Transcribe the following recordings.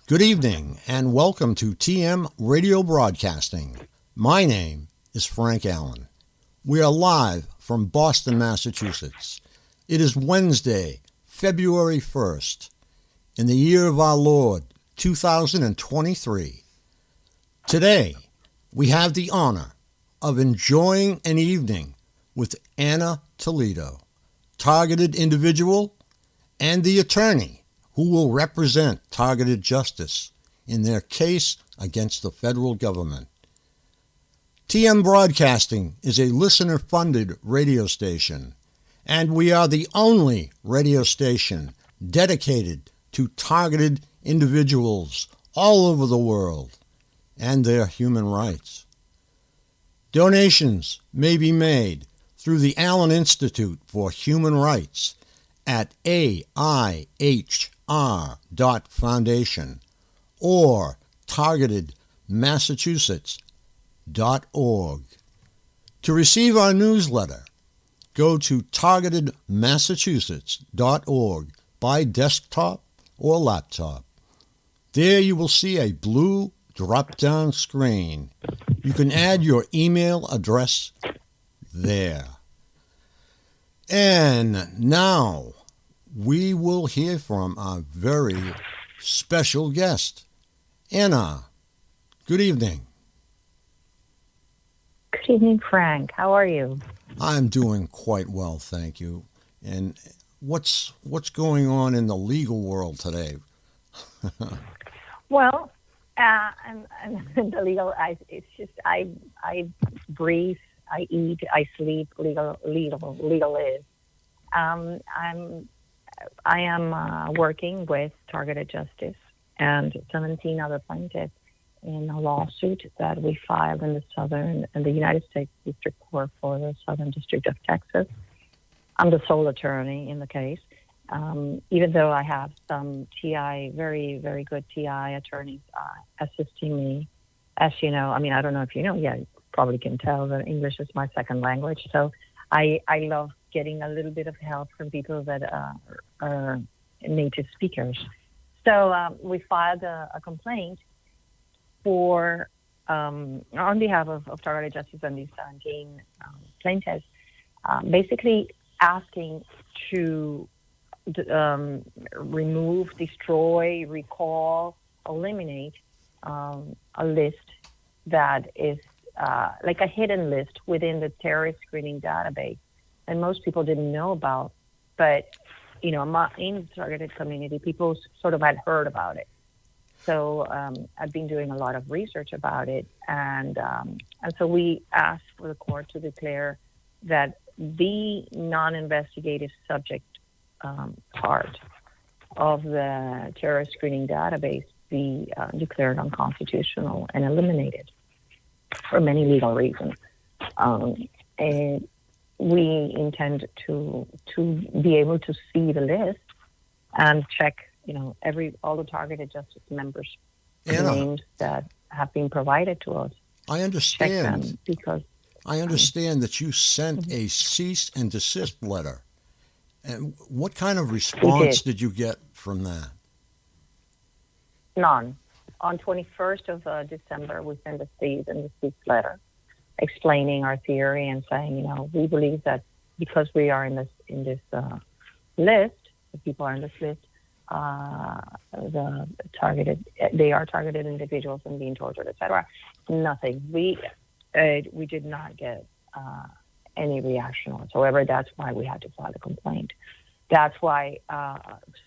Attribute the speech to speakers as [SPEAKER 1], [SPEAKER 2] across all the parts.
[SPEAKER 1] Good evening and welcome to TM Radio Broadcasting. My name is Frank Allen. We are live from Boston, Massachusetts. It is Wednesday, February 1st, in the year of our Lord, 2023. Today, we have the honor of enjoying an evening with Anna Toledo, targeted individual and the attorney who will represent targeted justice in their case against the federal government. TM Broadcasting is a listener-funded radio station, and we are the only radio station dedicated to targeted individuals all over the world and their human rights. Donations may be made through the Allen Institute for Human Rights at AIHR.Foundation or targetedmassachusetts.org. To receive our newsletter, go to targetedmassachusetts.org by desktop or laptop. There you will see a blue drop-down screen. You can add your email address there. And now we will hear from our very special guest, Anna. Good evening.
[SPEAKER 2] Good evening, Frank. How are you?
[SPEAKER 1] I'm doing quite well, thank you. And what's going on in the legal world today?
[SPEAKER 2] Well, I'm the legal. It's just I breathe, I eat, I sleep. Legal is. I am working with Targeted Justice and 17 other plaintiffs in a lawsuit that we filed in the United States District Court for the Southern District of Texas. I'm the sole attorney in the case, even though I have some TI, very, very good TI attorneys assisting me. As you know, I don't know if you know, you probably can tell that English is my second language. So I love getting a little bit of help from people that are native speakers. So we filed a complaint for on behalf of Targeted Justice and these 17 plaintiffs, basically asking to remove, destroy, recall, eliminate a list that is like a hidden list within the terrorist screening database, and most people didn't know about. But in the targeted community, people sort of had heard about it. So I've been doing a lot of research about it, and so we asked for the court to declare that the non-investigative subject part of the terrorist screening database be declared unconstitutional and eliminated for many legal reasons. And we intend to be able to see the list and check, all the Targeted Justice members' names that have been provided to us.
[SPEAKER 1] I understand.
[SPEAKER 2] Check them because
[SPEAKER 1] I understand that you sent a cease and desist letter. And what kind of response did you get from that?
[SPEAKER 2] None. On 21st of December, we sent a cease and desist letter explaining our theory and saying, we believe that because we are in this list, the people are in this list, they are targeted individuals and being tortured, etc. Nothing. We did not get any reaction whatsoever. That's why we had to file a complaint. That's why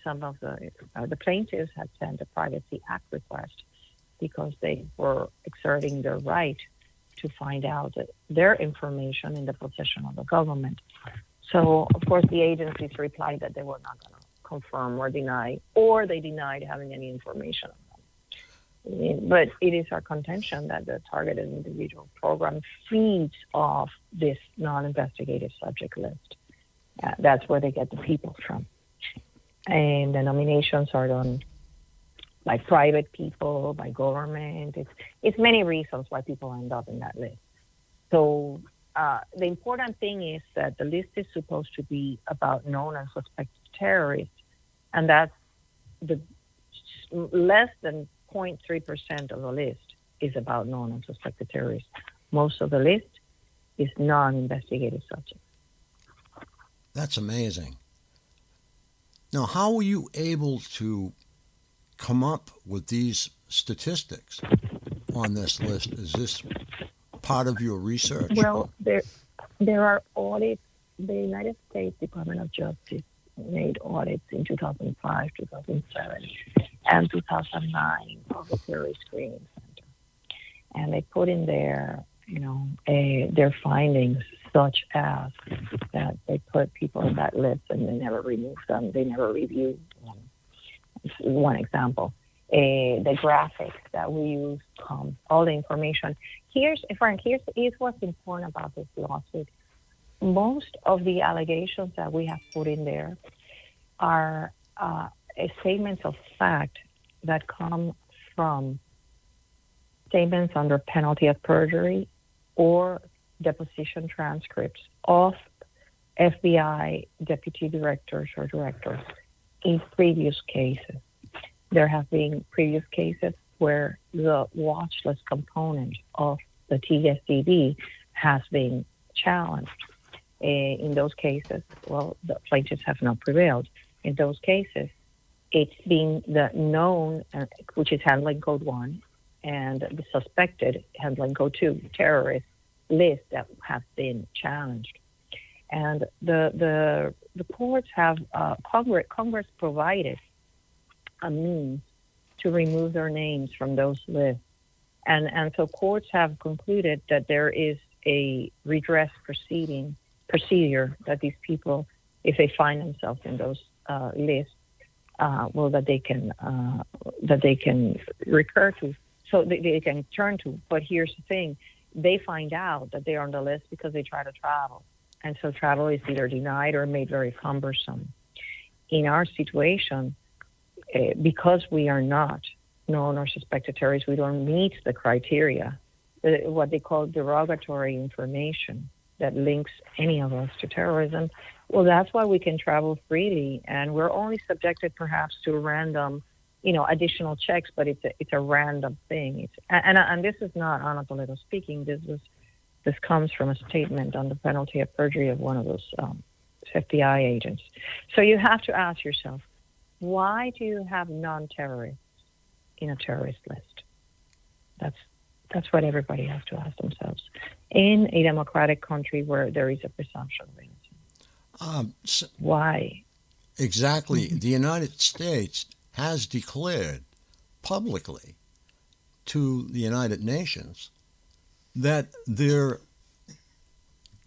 [SPEAKER 2] some of the plaintiffs had sent a Privacy Act request, because they were exerting their right to find out their information in the possession of the government. So, of course, the agencies replied that they were not going to confirm or deny, or they denied having any information on them. But it is our contention that the Targeted Individual Program feeds off this non-investigative subject list. That's where they get the people from. And the nominations are done by private people, by government. It's many reasons why people end up in that list. So the important thing is that the list is supposed to be about known and suspected terrorists, and that's the less than 0.3% of the list is about known and suspected terrorists. Most of the list is non-investigated subjects.
[SPEAKER 1] That's amazing. Now, how were you able to come up with these statistics on this list? Is this part of your research?
[SPEAKER 2] Well, there are audits. The United States Department of Justice made audits in 2005, 2007, and 2009 of the Terrorist Screening Center. And they put in there, their findings, such as that they put people on that list and they never removed them. They never reviewed them. One example. The graphics that we use, all the information. Frank, here's what's important about this lawsuit. Most of the allegations that we have put in there are statements of fact that come from statements under penalty of perjury or deposition transcripts of FBI deputy directors or directors in previous cases. There have been previous cases where the watch list component of the TSDB has been challenged. In those cases, the plaintiffs have not prevailed. In those cases, it's been the known, which is handling code 1, and the suspected handling code 2 terrorist list that have been challenged. And the courts have, Congress provided a means to remove their names from those lists. And so courts have concluded that there is a redress procedure that these people, if they find themselves in those lists, that they can recur to, so they can turn to. But here's the thing: they find out that they're on the list because they try to travel, and so travel is either denied or made very cumbersome. In our situation, because we are not known or suspected terrorists, we don't meet the criteria, what they call derogatory information that links any of us to terrorism. Well, that's why we can travel freely, and we're only subjected perhaps to random, additional checks, but it's a random thing. And this is not Ana Toledo speaking. This comes from a statement on the penalty of perjury of one of those FBI agents. So you have to ask yourself, why do you have non-terrorists in a terrorist list? That's what everybody has to ask themselves in a democratic country where there is a presumption of innocence. Why?
[SPEAKER 1] Exactly. The United States has declared publicly to the United Nations that there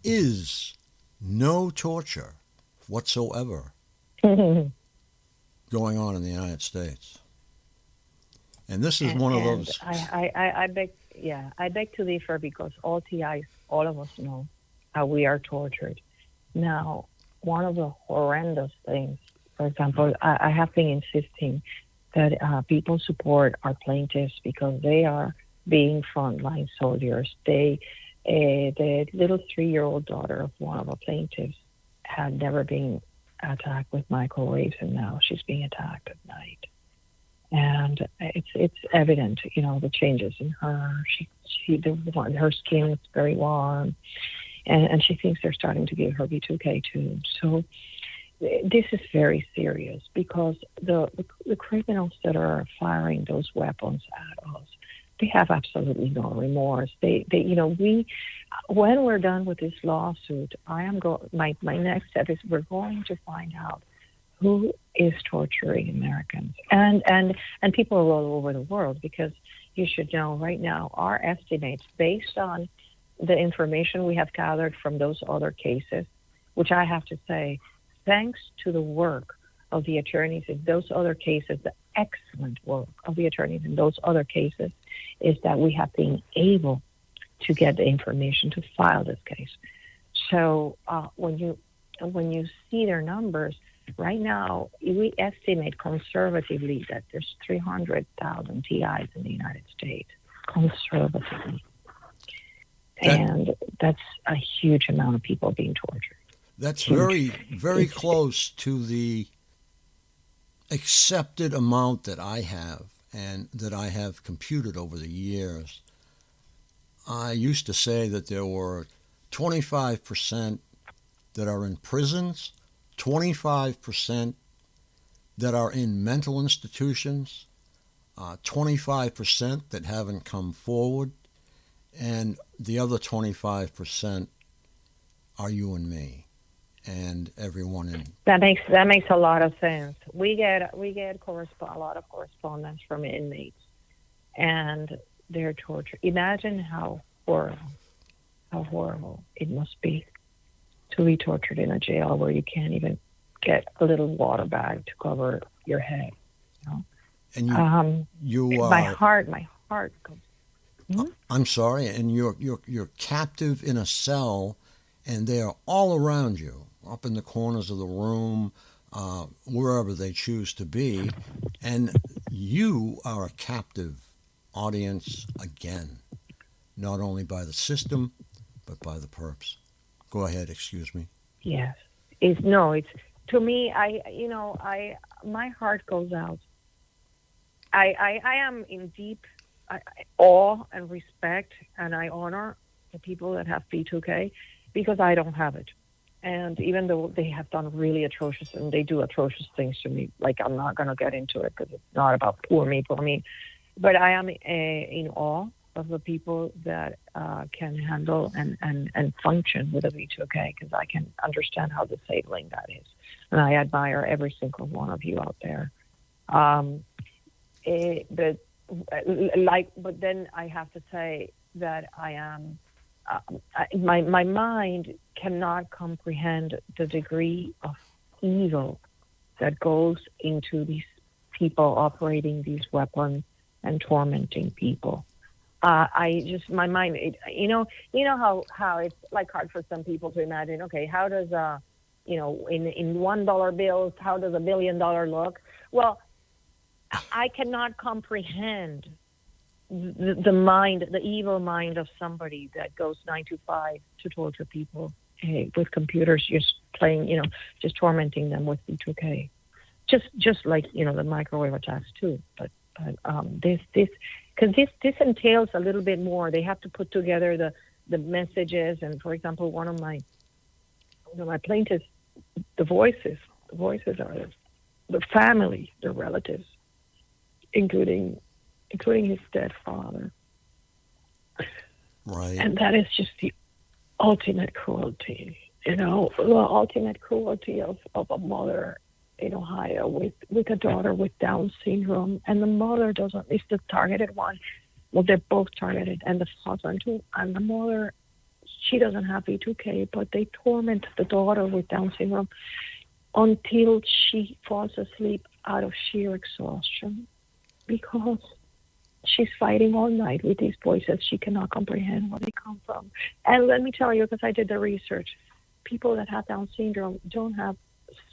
[SPEAKER 1] is no torture whatsoever going on in the United States. And this is one of those.
[SPEAKER 2] I beg to differ, because all TIs, all of us know how we are tortured. Now, one of the horrendous things, for example, I have been insisting that people support our plaintiffs because they are being frontline soldiers. The little 3-year-old daughter of one of our plaintiffs had never been attacked with microwaves, and now she's being attacked at night. And it's evident, the changes in her. Her skin is very warm, and she thinks they're starting to give her B2K too. So this is very serious, because the criminals that are firing those weapons at us, they have absolutely no remorse. When we're done with this lawsuit, my next step is we're going to find out who is torturing Americans and people all over the world, because you should know right now our estimates, based on the information we have gathered from those other cases, which I have to say, thanks to the work of the attorneys in those other cases, the excellent work of the attorneys in those other cases, is that we have been able to get the information to file this case. So when you see their numbers, right now, we estimate conservatively that there's 300,000 TIs in the United States, conservatively. And that's a huge amount of people being tortured.
[SPEAKER 1] That's very, very close to the accepted amount that I have and that I have computed over the years, I used to say that there were 25% that are in prisons, 25% that are in mental institutions, 25% that haven't come forward, and the other 25% are you and me and everyone in.
[SPEAKER 2] That makes a lot of sense. We get a lot of correspondence from inmates, and their torture. Imagine how horrible it must be to be tortured in a jail where you can't even get a little water bag to cover your head. You know?
[SPEAKER 1] And you
[SPEAKER 2] my heart goes.
[SPEAKER 1] I'm sorry, and you're captive in a cell, and they are all around you, up in the corners of the room, wherever they choose to be, and you are a captive audience again, not only by the system, but by the perps. Go ahead, excuse me.
[SPEAKER 2] Yes, it's to me. My heart goes out. I am in deep awe and respect, and I honor the people that have B2K because I don't have it. And even though they have done really atrocious, and they do atrocious things to me, like I'm not going to get into it because it's not about poor me, but I am in awe of the people that can handle and function with a B2K, because I can understand how disabling that is. And I admire every single one of you out there. But then I have to say that I am, my mind cannot comprehend the degree of evil that goes into these people operating these weapons and tormenting people. My mind, how it's like hard for some people to imagine, okay, how does, in $1 bills, how does $1 billion look? Well, I cannot comprehend the evil mind of somebody that goes 9 to 5 to torture people with computers, just playing, just tormenting them with B2K. Just like, the microwave attacks too. But this entails a little bit more. They have to put together the messages. And for example, one of my plaintiffs, the voices are the family, the relatives, including his dead father.
[SPEAKER 1] Right.
[SPEAKER 2] And that is just the ultimate cruelty, the ultimate cruelty of a mother in Ohio with a daughter with Down syndrome, and the mother is the targeted one. Well, they're both targeted, and the father too. And the mother, she doesn't have B2K, but they torment the daughter with Down syndrome until she falls asleep out of sheer exhaustion, because she's fighting all night with these voices. She cannot comprehend where they come from. And let me tell you, because I did the research, people that have Down syndrome don't have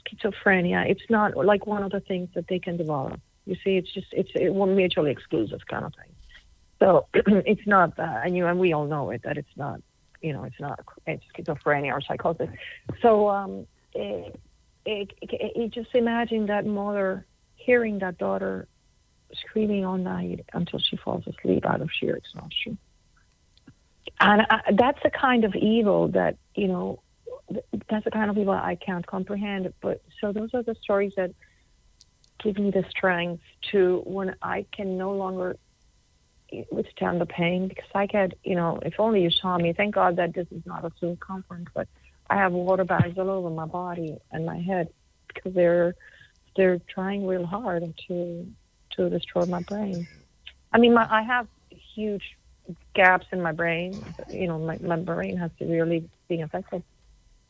[SPEAKER 2] schizophrenia. It's not like one of the things that they can develop. You see, it's one mutually exclusive kind of thing. So it's not that, and we all know it, that it's not, it's schizophrenia or psychosis. So just imagine that mother hearing that daughter screaming all night until she falls asleep out of sheer exhaustion. And that's the kind of evil that, that's the kind of evil I can't comprehend. But so those are the stories that give me the strength to, when I can no longer withstand the pain, because I get, if only you saw me, thank God that this is not a Zoom conference, but I have water bags all over my body and my head, because they're trying real hard to destroy my brain. I mean, I have huge gaps in my brain. My brain has severely been affected,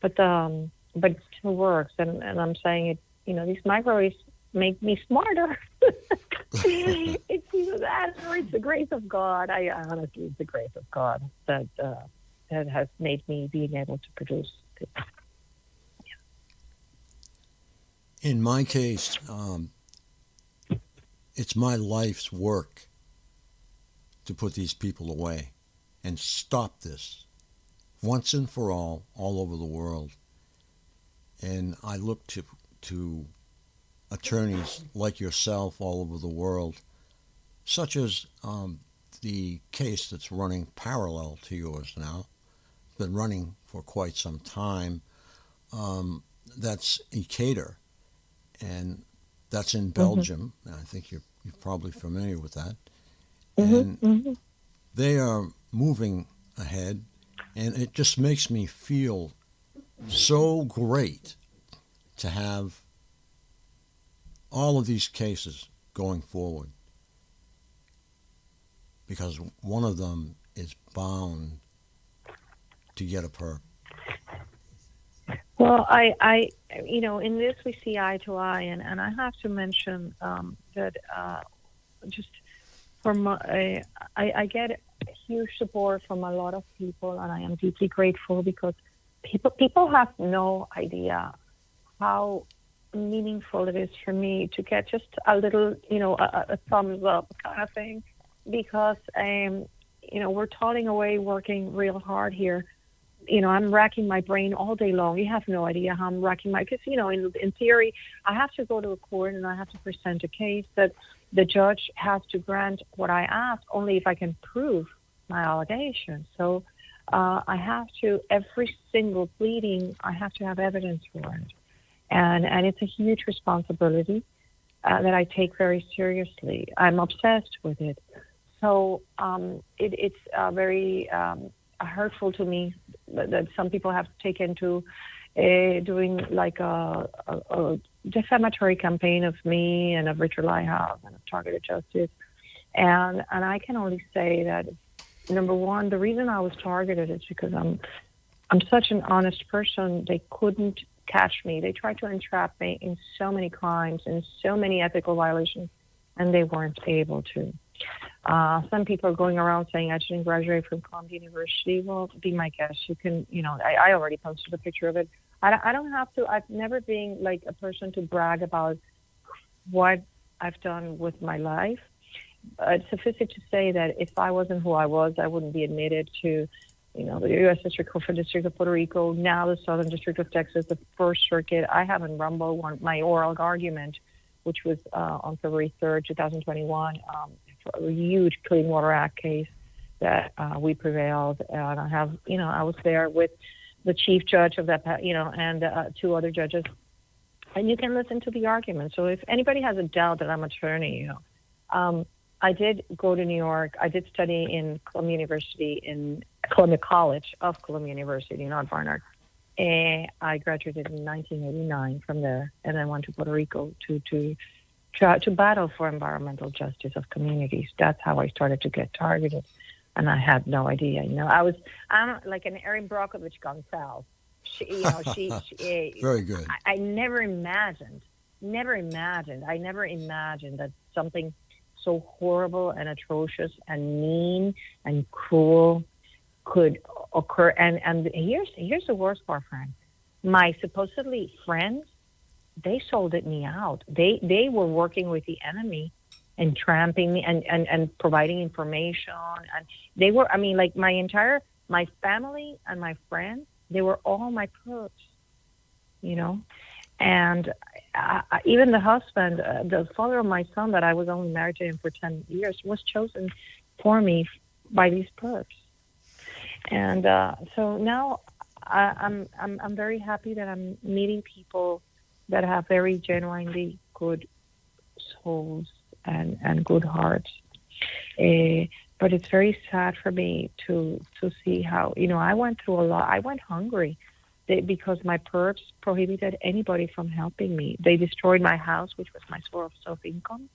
[SPEAKER 2] but it still works. And I'm saying it. These microwaves make me smarter. It's either that or it's the grace of God. Honestly, it's the grace of God that has made me being able to produce this. Yeah.
[SPEAKER 1] In my case, it's my life's work to put these people away and stop this once and for all over the world. And I look to attorneys like yourself all over the world, such as the case that's running parallel to yours now, been running for quite some time. That's Ecater, and that's in Belgium. And I think you're probably familiar with that. And they are moving ahead, and it just makes me feel so great to have all of these cases going forward, because one of them is bound to get a perp.
[SPEAKER 2] Well, in this we see eye to eye, and I have to mention that just from I get huge support from a lot of people, and I am deeply grateful, because people have no idea how meaningful it is for me to get just a little, a thumbs up kind of thing, because we're toiling away, working real hard here. I'm racking my brain all day long. You have no idea how I'm racking because, in theory, I have to go to a court and I have to present a case that the judge has to grant what I ask only if I can prove my allegation. So I have to, every single pleading, I have to have evidence for it. And it's a huge responsibility that I take very seriously. I'm obsessed with it. So it's very hurtful to me that some people have taken to doing like a defamatory campaign of me and of Richard Lighthouse and of targeted justice. And I can only say that, number one, the reason I was targeted is because I'm such an honest person. They couldn't catch me. They tried to entrap me in so many crimes and so many ethical violations, and they weren't able to. Some people are going around saying I shouldn't graduate from Columbia University. Well, be my guest. You can, I already posted a picture of it. I don't have to. I've never been like a person to brag about what I've done with my life. Suffice it to say that if I wasn't who I was, I wouldn't be admitted to, the U.S. District Court for the District of Puerto Rico, now the Southern District of Texas, the First Circuit. I have in Rumble my oral argument, which was on February 3rd, 2021, for a huge Clean Water Act case that we prevailed. And I have, I was there with the chief judge of that, and two other judges. And you can listen to the argument. So if anybody has a doubt that I'm an attorney, I did go to New York. I did study in Columbia University, in Columbia College of Columbia University, not Barnard. And I graduated in 1989 from there, and I went to Puerto Rico to try to battle for environmental justice of communities. That's how I started to get targeted, and I had no idea. I'm like an Erin Brockovich gone south. She
[SPEAKER 1] Very good.
[SPEAKER 2] I never imagined that something so horrible and atrocious and mean and cruel could occur. And here's the worst part, Frank. My supposedly friends, they sold me out. They were working with the enemy and tramping me and providing information. And they were, like my family and my friends, they were all my perps, And even the husband, the father of my son, that I was only married to him for 10 years, was chosen for me by these perps. And so now I'm very happy that I'm meeting people that have very genuinely good souls and good hearts. But it's very sad for me to see how, I went through a lot. I went hungry because my perps prohibited anybody from helping me. They destroyed my house, which was my source of income,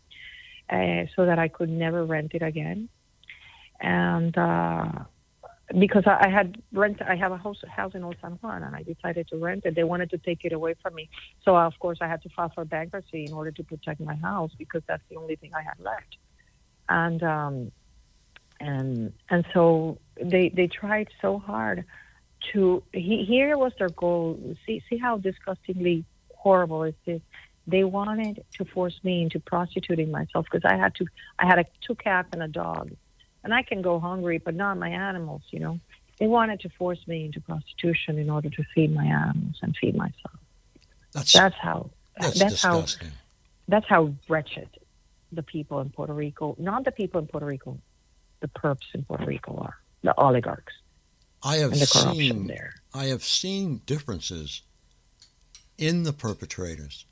[SPEAKER 2] so that I could never rent it again. And because I have a house in Old San Juan, and I decided to rent it. They wanted to take it away from me. So, of course, I had to file for bankruptcy in order to protect my house, because that's the only thing I had left. And so they tried so hard to, here was their goal. See how disgustingly horrible is this. They wanted to force me into prostituting myself, because I had 2 cats and a dog. And I can go hungry, but not my animals, They wanted to force me into prostitution in order to feed my animals and feed myself. That's
[SPEAKER 1] disgusting.
[SPEAKER 2] That's how wretched the people in Puerto Rico, not the people in Puerto Rico, the perps in Puerto Rico are, the oligarchs
[SPEAKER 1] I have
[SPEAKER 2] and the corruption
[SPEAKER 1] seen
[SPEAKER 2] there.
[SPEAKER 1] I have seen differences in the perpetrators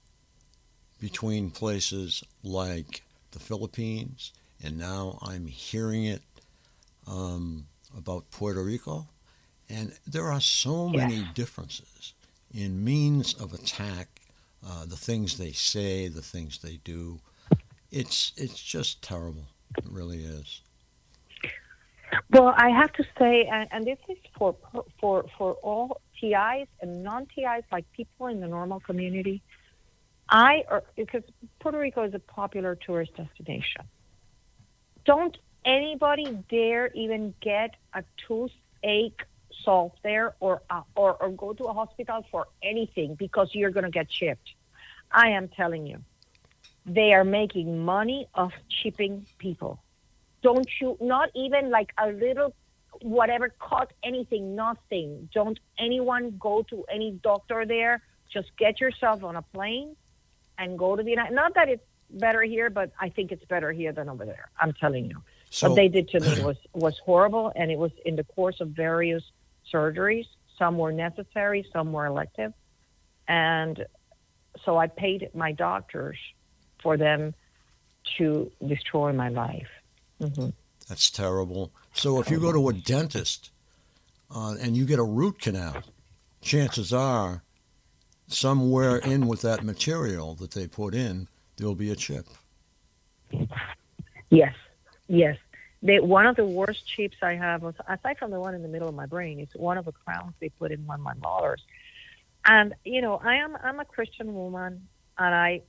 [SPEAKER 1] between places like the Philippines, and now I'm hearing it about Puerto Rico, and there are so
[SPEAKER 2] Yes.
[SPEAKER 1] many differences in means of attack, the things they say, the things they do. It's just terrible. It really is.
[SPEAKER 2] Well, I have to say, and this is for all TIs and non-TIs, like people in the normal community. Because Puerto Rico is a popular tourist destination. Don't anybody dare even get a toothache solved there, or go to a hospital for anything, because you're going to get chipped. I am telling you, they are making money off chipping people. Don't you, not even like a little, whatever, cut anything, nothing. Don't anyone go to any doctor there. Just get yourself on a plane and go to the United. Not that it's better here, but I think it's better here than over there. I'm telling you.
[SPEAKER 1] So
[SPEAKER 2] What they did to me was horrible, and it was in the course of various surgeries. Some were necessary, some were elective. And so I paid my doctors for them to destroy my life. Mm-hmm.
[SPEAKER 1] that's terrible. So if you go to a dentist and you get a root canal, chances are somewhere in with that material that they put in, there'll be a chip.
[SPEAKER 2] Yes, yes. One of the worst chips I have, was, aside from the one in the middle of my brain, is one of the crowns they put in one of my molars. And I'm a Christian woman, but I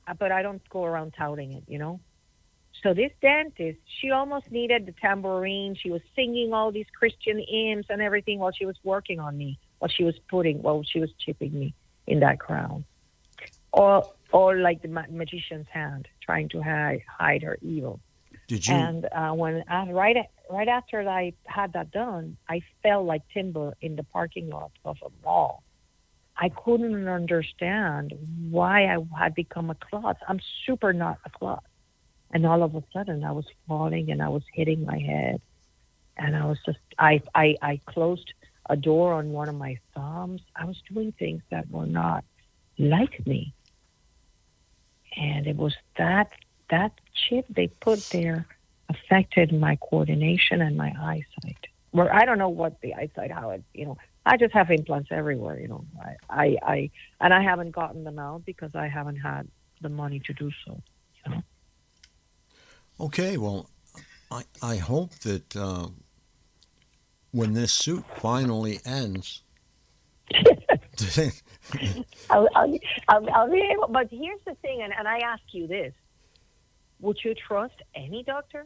[SPEAKER 2] don't go around touting it. So this dentist, she almost needed the tambourine. She was singing all these Christian hymns and everything while she was working on me, while she was chipping me in that crown. Or like the magician's hand, trying to hide her evil.
[SPEAKER 1] Did you?
[SPEAKER 2] And right after I had that done, I felt like timber in the parking lot of a mall. I couldn't understand why I had become a klutz. I'm super not a klutz. And all of a sudden, I was falling and I was hitting my head. And I was just, I closed a door on one of my thumbs. I was doing things that were not like me. And it was that chip they put there affected my coordination and my eyesight. Where I don't know what the eyesight, how it, I just have implants everywhere, I haven't gotten them out because I haven't had the money to do so.
[SPEAKER 1] Okay, well, I hope that when this suit finally ends,
[SPEAKER 2] I'll be able. But here's the thing, and I ask you this: would you trust any doctor?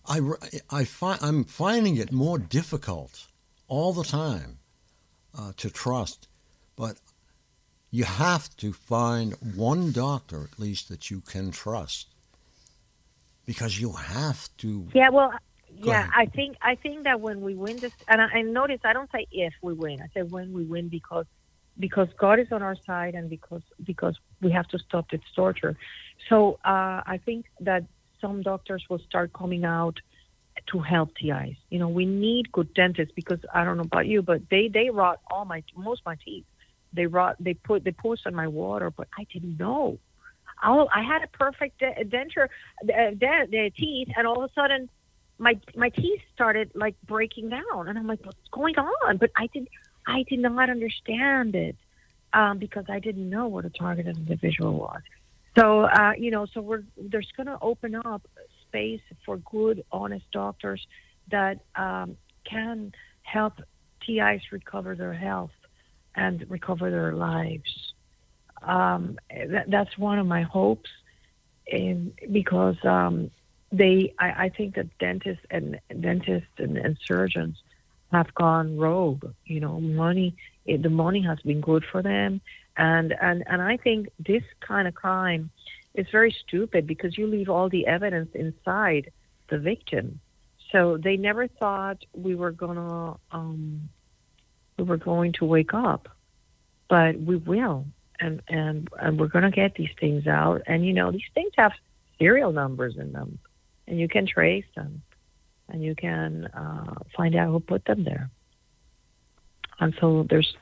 [SPEAKER 1] I'm finding it more difficult all the time to trust, but you have to find one doctor at least that you can trust, because you have to.
[SPEAKER 2] Yeah, well, yeah, I think that when we win this, and I notice I don't say if we win, I say when we win, because God is on our side, and because we have to stop this torture. So I think that some doctors will start coming out to help TIs. We need good dentists, because I don't know about you, but they rot most of my teeth. They post on my water, but I didn't know. I had a perfect denture, the teeth, and all of a sudden, my teeth started like breaking down, and I'm like, what's going on? But I did not understand it because I didn't know what a targeted individual was. So there's going to open up space for good, honest doctors that can help TIs recover their health and recover their lives. That's one of my hopes, because I think that dentists and surgeons have gone rogue. The money has been good for them, and I think this kind of crime is very stupid, because you leave all the evidence inside the victim. So they never thought we were going to wake up, but we will. and we're going to get these things out. And these things have serial numbers in them, and you can trace them, and you can find out who put them there. And so there's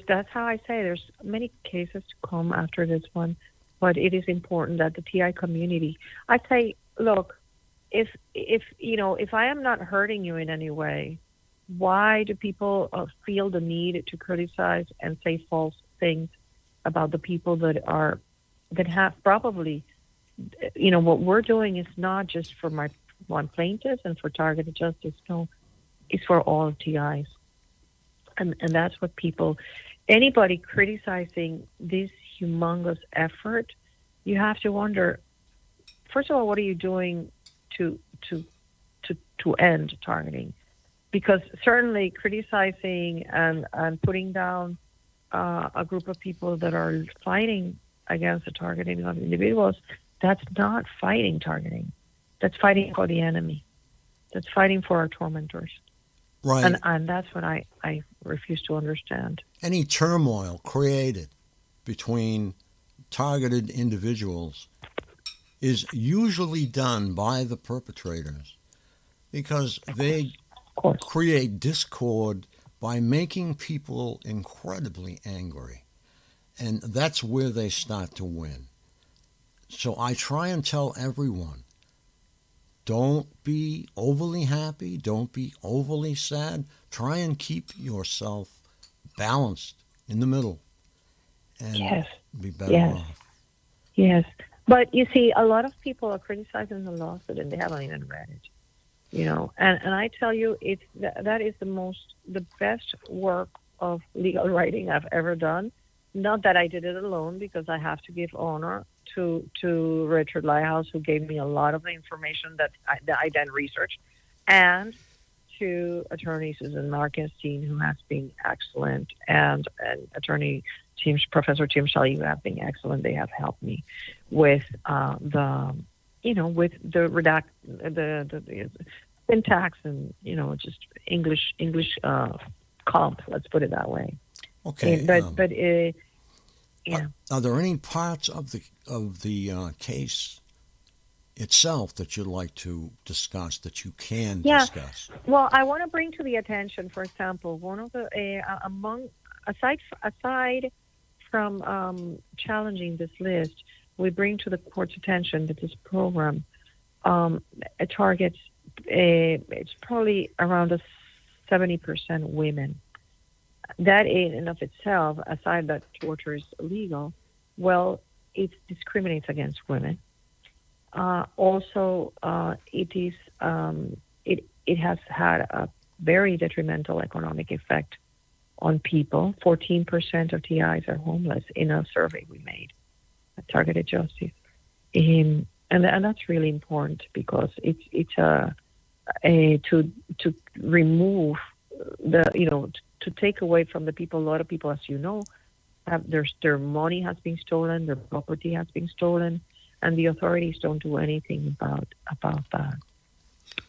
[SPEAKER 2] that's how I say there's many cases to come after this one, but it is important that the TI community. I say, look, if I am not hurting you in any way, why do people feel the need to criticize and say false things about the people that have probably, what we're doing is not just for my one plaintiffs and for targeted justice. No, it's for all TIs. And that's what anybody criticizing this humongous effort, you have to wonder, first of all, what are you doing to end targeting? Because certainly criticizing and putting down a group of people that are fighting against the targeting of individuals, that's not fighting targeting. That's fighting for the enemy. That's fighting for our tormentors.
[SPEAKER 1] Right.
[SPEAKER 2] And that's what I refuse to understand.
[SPEAKER 1] Any turmoil created between targeted individuals is usually done by the perpetrators because they create discord by making people incredibly angry. And that's where they start to win. So I try and tell everyone, don't be overly happy. Don't be overly sad. Try and keep yourself balanced in the middle and be better off.
[SPEAKER 2] Yes. But you see, a lot of people are criticizing the lawsuit and they haven't even read it. And I tell you, that is the best work of legal writing I've ever done. Not that I did it alone, because I have to give honor to Richard Lighthouse, who gave me a lot of the information that I then researched, and to attorney Susan Marquestine, who has been excellent, and attorney Professor Tim Shelley, who have been excellent. They have helped me with the syntax and just English comp. Let's put it that way.
[SPEAKER 1] Okay.
[SPEAKER 2] But yeah.
[SPEAKER 1] Are there any parts of the case itself that you'd like to discuss, that you can discuss?
[SPEAKER 2] Well, I want to bring to the attention, for example, one of the aside from challenging this list, we bring to the court's attention that this program targets it's probably around 70% women. That in and of itself, aside that torture is illegal, well, it discriminates against women. Also, it has had a very detrimental economic effect on people. 14% of TIs are homeless in a survey we made at Targeted Justice, and that's really important because it's to remove to take away from the people. A lot of people, as you know, their money has been stolen, their property has been stolen, and the authorities don't do anything about that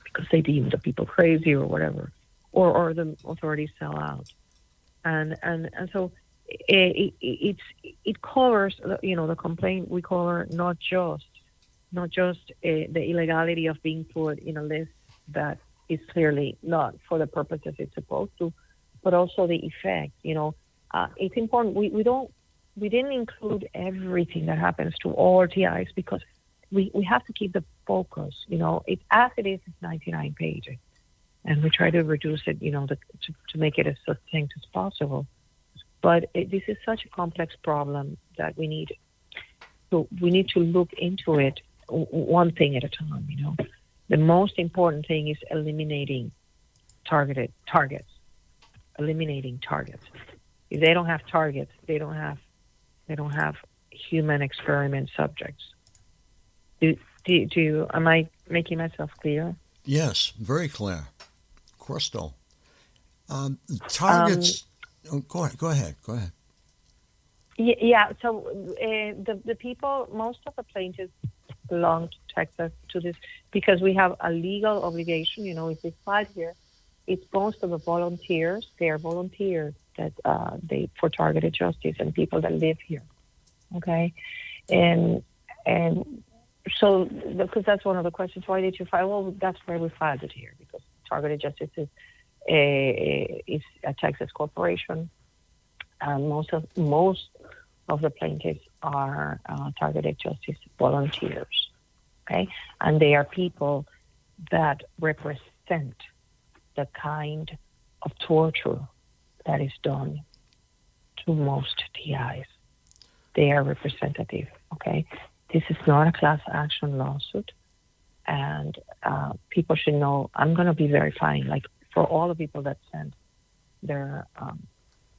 [SPEAKER 2] because they deem the people crazy or whatever, or the authorities sell out, and so it covers the complaint. We cover not just the illegality of being put in a list that is clearly not for the purposes it's supposed to, but also the effect. It's important. We didn't include everything that happens to all TIs because we have to keep the focus. It's as it is, it's 99 pages, and we try to reduce it, to make it as succinct as possible. But this is such a complex problem that we need to look into it one thing at a time. The most important thing is eliminating targets. Eliminating targets. If they don't have targets, they don't have human experiment subjects. Am I making myself clear?
[SPEAKER 1] Yes, very clear. Crystal. Targets. Go ahead.
[SPEAKER 2] Yeah. So the people, most of the plaintiffs belong to Texas to this because we have a legal obligation. If we fight here, it's most of the volunteers. They are volunteers. that for targeted justice and people that live here. Okay, and so because that's one of the questions. Why did you file? Well, that's why we filed it here, because targeted justice is a Texas corporation. Most of the plaintiffs are targeted justice volunteers. Okay, and they are people that represent the kind of torture that is done to most TIs. They are representative, okay? This is not a class action lawsuit, and people should know. I'm going to be verifying, like, for all the people that sent their,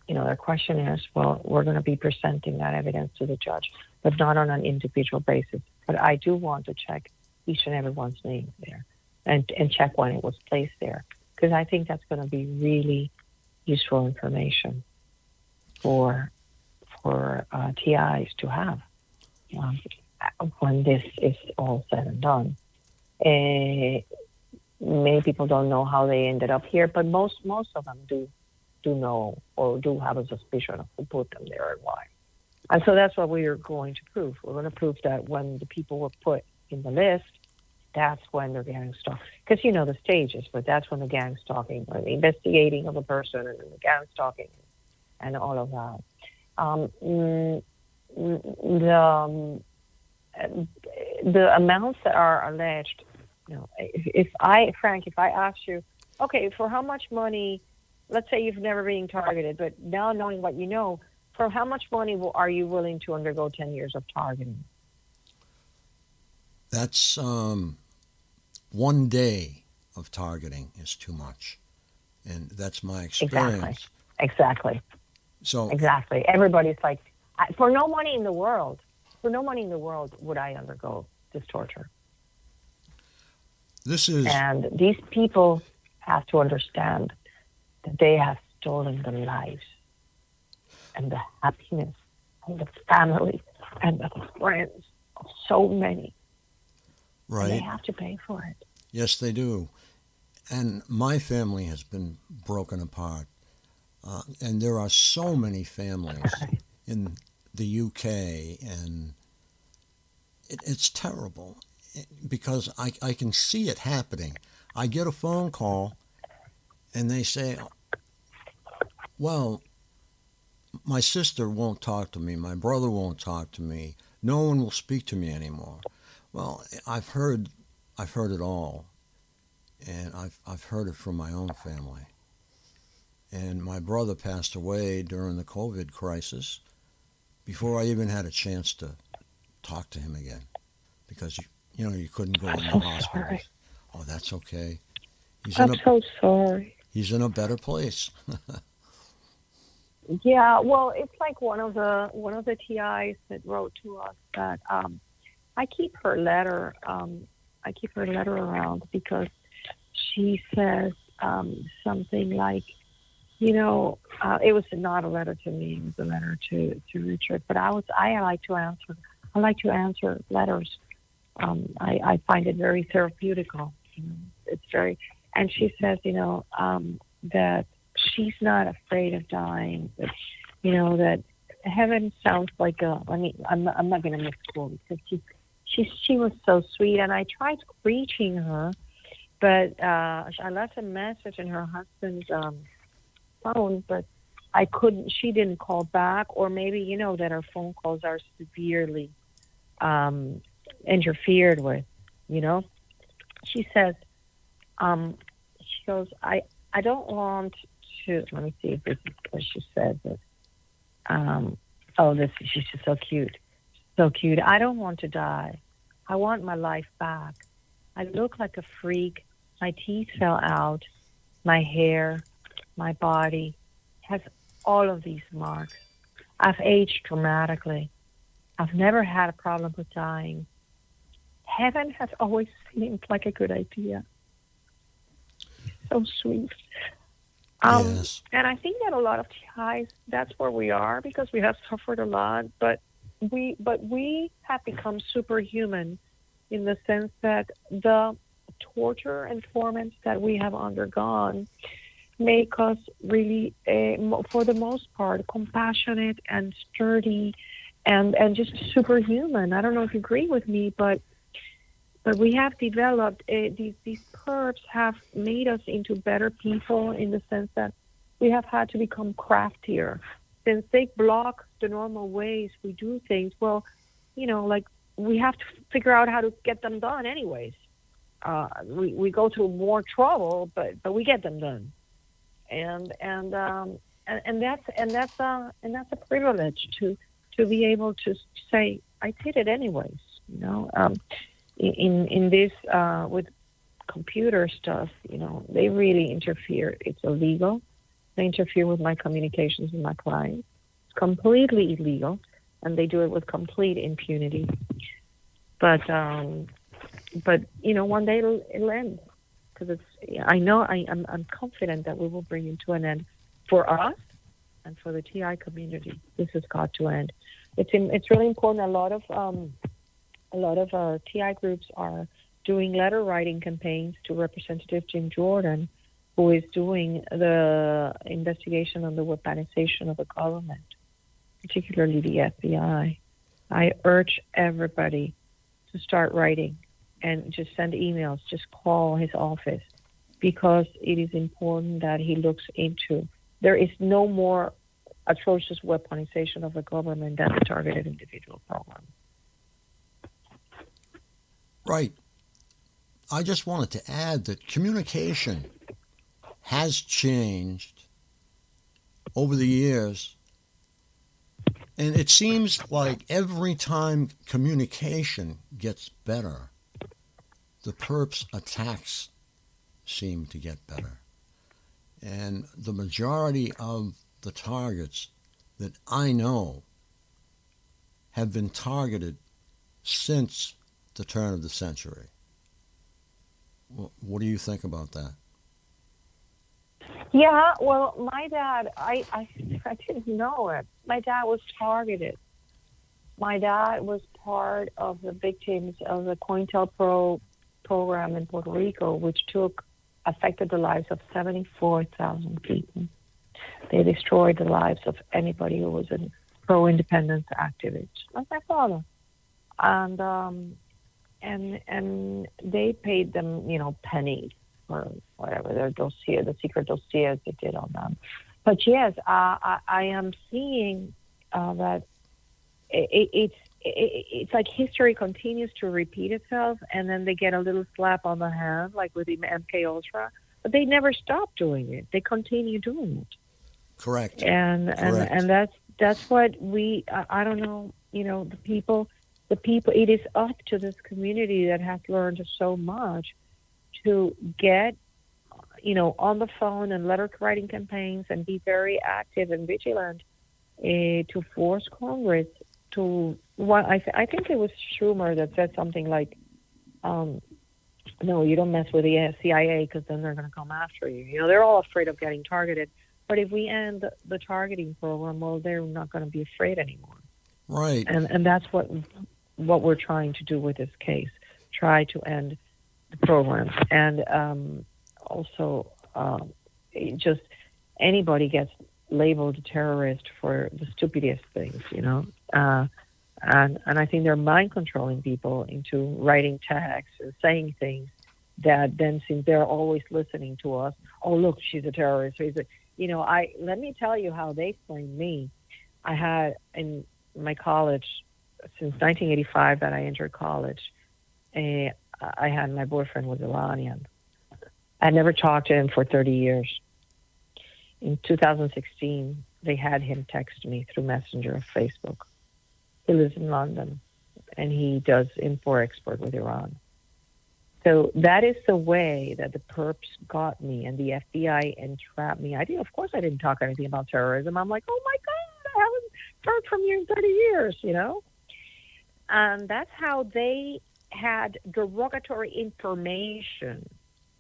[SPEAKER 2] their questionnaires. Well, we're going to be presenting that evidence to the judge, but not on an individual basis. But I do want to check each and everyone's name there, and check when it was placed there, because I think that's going to be really useful information for TIs to have when this is all said and done. Many people don't know how they ended up here, but most of them do know, or do have a suspicion of who put them there and why. And so that's what we are going to prove. We're going to prove that when the people were put in the list, that's when they're gang stalking. Because you know the stages, but that's when the gang stalking, or the investigating of a person, and then the gang stalking, and all of that. The amounts that are alleged, if I ask you, okay, for how much money, let's say you've never been targeted, but now knowing what you know, for how much money are you willing to undergo 10 years of targeting?
[SPEAKER 1] That's 1 day of targeting is too much, and that's my experience.
[SPEAKER 2] Exactly.
[SPEAKER 1] So
[SPEAKER 2] exactly. Everybody's like, for no money in the world would I undergo this torture. And these people have to understand that they have stolen the lives and the happiness and the family and the friends of so many.
[SPEAKER 1] Right.
[SPEAKER 2] And they have to pay for it.
[SPEAKER 1] Yes, they do. And my family has been broken apart. And there are so many families in the UK, and it's terrible because I can see it happening. I get a phone call and they say, well, my sister won't talk to me, my brother won't talk to me, no one will speak to me anymore. Well, I've heard it all, and I've heard it from my own family. And my brother passed away during the COVID crisis before I even had a chance to talk to him again, because you couldn't go in the hospital.
[SPEAKER 2] Sorry.
[SPEAKER 1] Oh, that's okay.
[SPEAKER 2] I'm so sorry.
[SPEAKER 1] He's in a better place.
[SPEAKER 2] Yeah, well, it's like one of the TIs that wrote to us that I keep her letter around, because she says something like, it was not a letter to me, it was a letter to Richard. But I like to answer letters. I find it very therapeutical. It's very, and she says, that she's not afraid of dying. But, that heaven sounds like I'm not going to misquote, because she was so sweet, and I tried reaching her, but I left a message in her husband's phone, but I couldn't. She didn't call back, or maybe that her phone calls are severely interfered with. She says, she goes, I don't want to. Let me see if this is what she said. But she's just so cute, so cute. I don't want to die. I want my life back. I look like a freak. My teeth fell out. My hair, my body has all of these marks. I've aged dramatically. I've never had a problem with dying. Heaven has always seemed like a good idea. So sweet.
[SPEAKER 1] Yes.
[SPEAKER 2] And I think that a lot of TIs, that's where we are, because we have suffered a lot, but we have become superhuman in the sense that the torture and torments that we have undergone make us really, for the most part, compassionate and sturdy, and just superhuman. I don't know if you agree with me, but we have developed, these perps have made us into better people, in the sense that we have had to become craftier. Since they block the normal ways we do things, well, like, we have to figure out how to get them done anyways. We go through more trouble, but we get them done, and that's a privilege to be able to say, I did it anyways. In this, with computer stuff, they really interfere. It's illegal. They interfere with my communications with my clients. It's completely illegal, and they do it with complete impunity. But one day it'll end, because I'm confident that we will bring it to an end for us and for the TI community. This has got to end. It's really important. A lot of TI groups are doing letter writing campaigns to Representative Jim Jordan, who is doing the investigation on the weaponization of the government, particularly the FBI. I urge everybody to start writing and just send emails, just call his office, because it is important that he looks into. There is no more atrocious weaponization of the government than the targeted individual program.
[SPEAKER 1] Right. I just wanted to add that communication has changed over the years, and it seems like every time communication gets better, the perps' attacks seem to get better. And the majority of the targets that I know have been targeted since the turn of the century. What do you think about that?
[SPEAKER 2] Yeah, well, my dad, I didn't know it. My dad was targeted. My dad was part of the victims of the COINTELPRO program in Puerto Rico, which affected the lives of 74,000 people. They destroyed the lives of anybody who was a pro-independence activist, like my father. And they paid them, pennies or whatever, their dossier, the secret dossiers they did on them. But yes, I am seeing that it's like history continues to repeat itself, and then they get a little slap on the hand, like with the MK Ultra, but they never stop doing it. They continue doing it.
[SPEAKER 1] Correct.
[SPEAKER 2] And that's what I don't know, the people, it is up to this community that has learned so much to get, on the phone and letter writing campaigns and be very active and vigilant to force Congress to, I think it was Schumer that said something like, no, you don't mess with the CIA because then they're going to come after you. They're all afraid of getting targeted. But if we end the targeting program, well, they're not going to be afraid anymore.
[SPEAKER 1] Right.
[SPEAKER 2] And that's what we're trying to do with this case, try to end the program. And also, just anybody gets labeled a terrorist for the stupidest things, and I think they're mind controlling people into writing texts or saying things that then, since they're always listening to us, oh look, she's a terrorist. Let me tell you how they framed me. I had in my college, since 1985 that I entered college, I had, my boyfriend was Iranian. I never talked to him for 30 years. In 2016, they had him text me through Messenger of Facebook. He lives in London, and he does import-export with Iran. So that is the way that the perps got me, and the FBI entrapped me. Of course I didn't talk anything about terrorism. I'm like, oh my God, I haven't heard from you in 30 years, And that's how they had derogatory information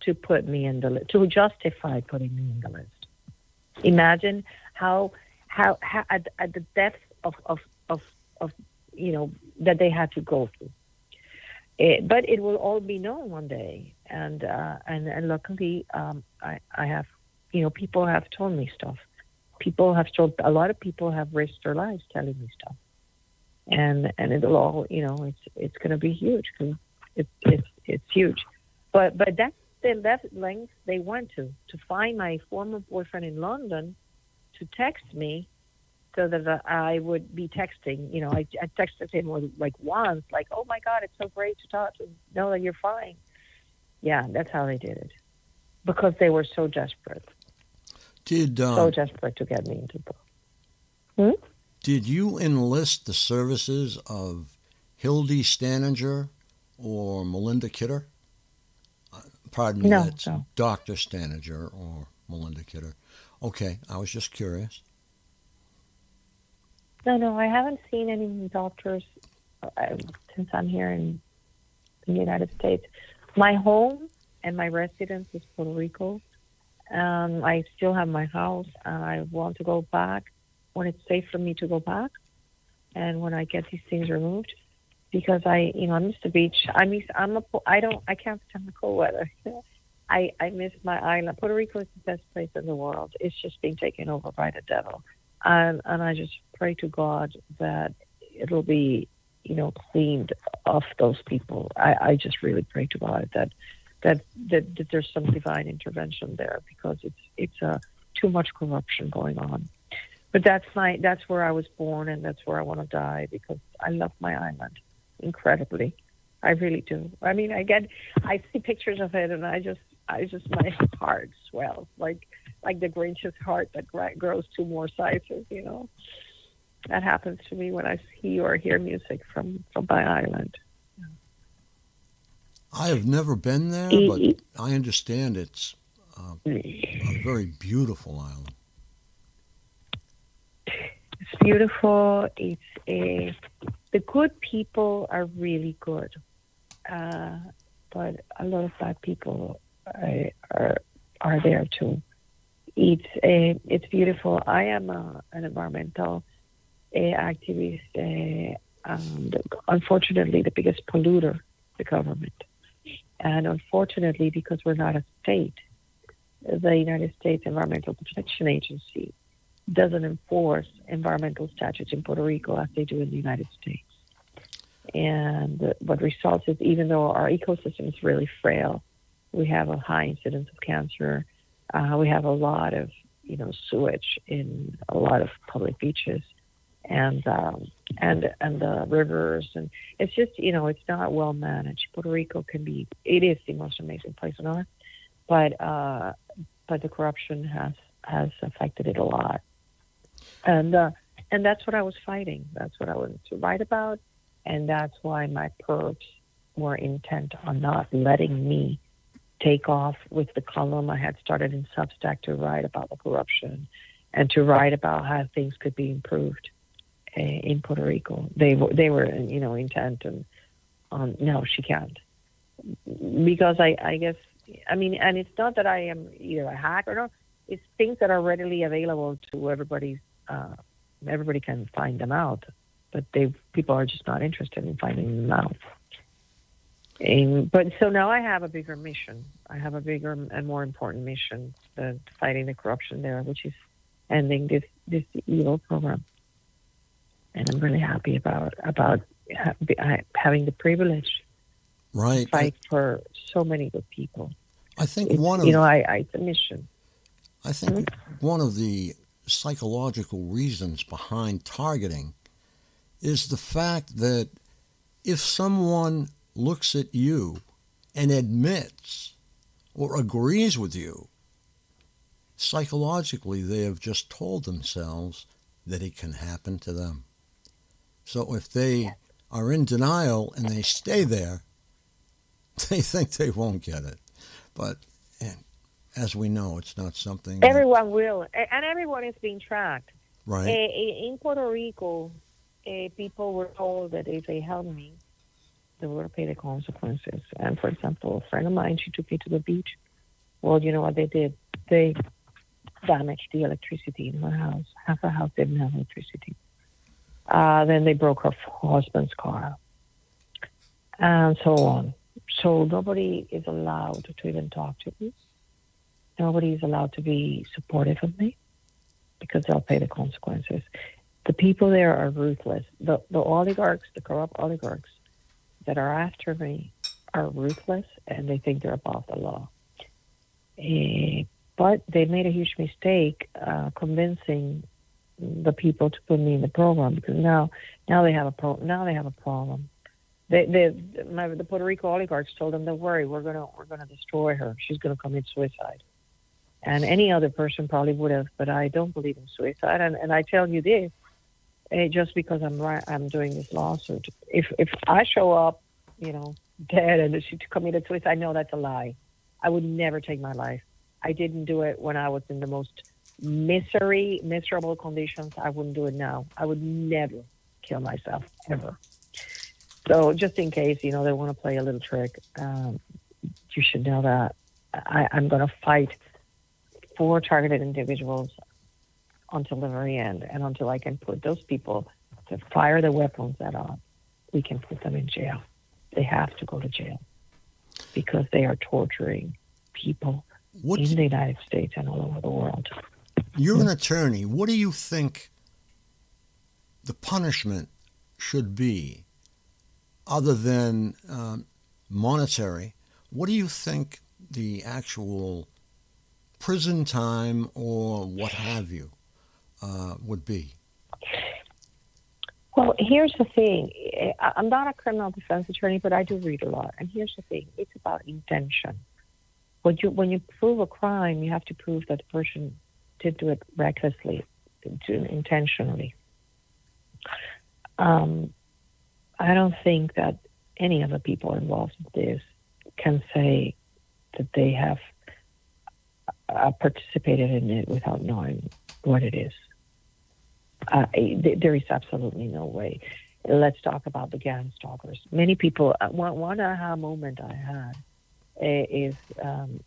[SPEAKER 2] to put me in the list, to justify putting me in the list. Imagine how at the depth of that they had to go through. But it will all be known one day, and luckily I have people have told me stuff. A lot of people have risked their lives telling me stuff. And it'll all, it's going to be huge because it's huge. But that's the length they went to find my former boyfriend in London to text me so that I would be texting. I texted him like once, like, oh my God, it's so great to talk to know that you're fine. Yeah, that's how they did it. Because they were so desperate. So desperate to get me into book.
[SPEAKER 1] Did you enlist the services of Hildy Staninger or Melinda Kidder? Pardon me, that's no. Dr. Staninger or Melinda Kidder. Okay, I was just curious.
[SPEAKER 2] No, I haven't seen any doctors since I'm here in the United States. My home and my residence is Puerto Rico. I still have my house, and I want to go back when it's safe for me to go back, and when I get these things removed, because I miss the beach. I can't stand the cold weather. I miss my island. Puerto Rico is the best place in the world. It's just being taken over by the devil, and I just pray to God that it'll be cleaned off those people. I just really pray to God that there's some divine intervention there, because it's too much corruption going on. But that's where I was born, and that's where I want to die, because I love my island incredibly. I really do. I mean, I see pictures of it, and I just my heart swells like the Grinch's heart that grows 2 more sizes. That happens to me when I see or hear music from my island.
[SPEAKER 1] I have never been there, but I understand it's a very beautiful island.
[SPEAKER 2] It's beautiful. The good people are really good, but a lot of bad people are there too. It's beautiful. I am an environmental activist. Unfortunately, the biggest polluter, the government. And unfortunately, because we're not a state, the United States Environmental Protection Agency doesn't enforce environmental statutes in Puerto Rico as they do in the United States. And what results is, even though our ecosystem is really frail, we have a high incidence of cancer. We have a lot of, sewage in a lot of public beaches, and the rivers, and it's just, it's not well managed. Puerto Rico it is the most amazing place on earth, but the corruption has affected it a lot, and that's what I was fighting. That's what I wanted to write about, and that's why my perps were intent on not letting me take off with the column I had started in Substack to write about the corruption and to write about how things could be improved in Puerto Rico. They were intent on no, she can't, because I guess, and it's not that I am either a hack or not. It's things that are readily available to everybody. Everybody can find them out, but people are just not interested in finding them out. But so now I have a bigger mission. I have a bigger and more important mission than fighting the corruption there, which is ending this evil program. And I'm really happy about having the privilege to fight for so many good people.
[SPEAKER 1] I think
[SPEAKER 2] it's a mission.
[SPEAKER 1] I think one of the psychological reasons behind targeting is the fact that if someone looks at you and admits or agrees with you, psychologically they have just told themselves that it can happen to them. So if they are in denial and they stay there, they think they won't get it. But as we know, it's not something...
[SPEAKER 2] Everyone will, and everyone is being tracked.
[SPEAKER 1] Right.
[SPEAKER 2] In Puerto Rico, people were told that if they helped me, they were going to pay the consequences. And for example, a friend of mine, she took me to the beach. Well, you know what they did? They damaged the electricity in her house. Half her house didn't have electricity. Then they broke her husband's car, and so on. So nobody is allowed to even talk to me. Nobody is allowed to be supportive of me because they'll pay the consequences. The people there are ruthless. The oligarchs, the corrupt oligarchs that are after me are ruthless, and they think they're above the law. But they made a huge mistake convincing the people to put me in the program, because now they have a problem. The Puerto Rico oligarchs told them, "Don't worry, we're gonna destroy her. She's gonna commit suicide." And any other person probably would have, but I don't believe in suicide. And I tell you this, just because I'm doing this lawsuit. If I show up, dead and she committed suicide, no, that's a lie. I would never take my life. I didn't do it when I was in the most miserable conditions. I wouldn't do it now. I would never kill myself, ever. So just in case, they want to play a little trick, you should know that I'm going to fight for targeted individuals until the very end, and until I can put those people to fire the weapons that are, we can put them in jail. They have to go to jail because they are torturing people in the United States and all over the world.
[SPEAKER 1] You're an attorney. What do you think the punishment should be, other than monetary? What do you think the actual prison time or what have you would be?
[SPEAKER 2] Well, here's the thing. I'm not a criminal defense attorney, but I do read a lot. And here's the thing. It's about intention. When you prove a crime, you have to prove that the person did do it recklessly, intentionally. I don't think that any of the people involved in this can say that they have participated in it without knowing what it is. There is absolutely no way. Let's talk about the gang stalkers. Many people, one aha moment I had is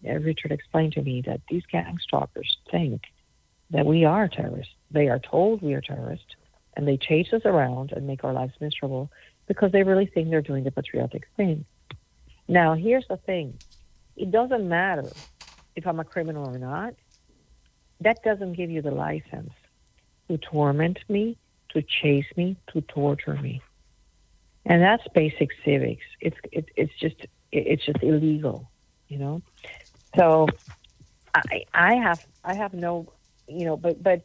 [SPEAKER 2] Richard explained to me that these gang stalkers think that we are terrorists. They are told we are terrorists, and they chase us around and make our lives miserable because they really think they're doing the patriotic thing. Now, here's the thing. It doesn't matter if I'm a criminal or not. That doesn't give you the license to torment me, to chase me, to torture me. And that's basic civics. It's just illegal, So I have no, but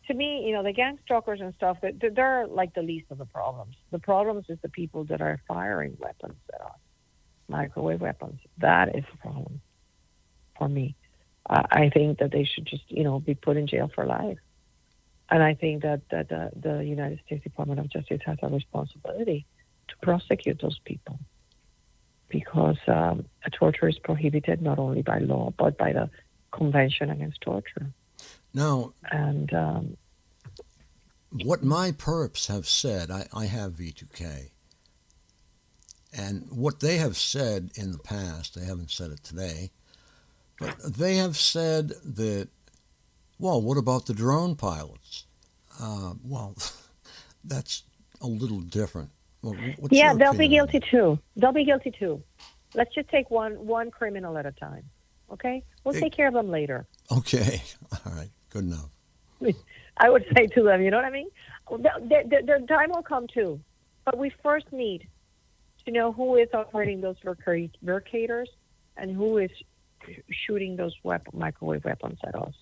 [SPEAKER 2] to me, the gang stalkers and stuff, they're like the least of the problems. The problems is the people that are firing weapons at us, microwave weapons. That is the problem for me. I think that they should just, be put in jail for life. And I think that the United States Department of Justice has a responsibility to prosecute those people, because torture is prohibited not only by law but by the Convention Against Torture.
[SPEAKER 1] Now,
[SPEAKER 2] and
[SPEAKER 1] what my perps have said, I have V2K, and what they have said in the past, they haven't said it today, but they have said that, well, what about the drone pilots? Well, that's a little different. Well,
[SPEAKER 2] yeah, they'll be guilty too. They'll be guilty too. Let's just take one criminal at a time, okay? We'll take care of them later.
[SPEAKER 1] Okay, all right, good enough.
[SPEAKER 2] I would say to them, you know what I mean? Their time will come too, but we first need to know who is operating those vercators and who is shooting those microwave weapons at us,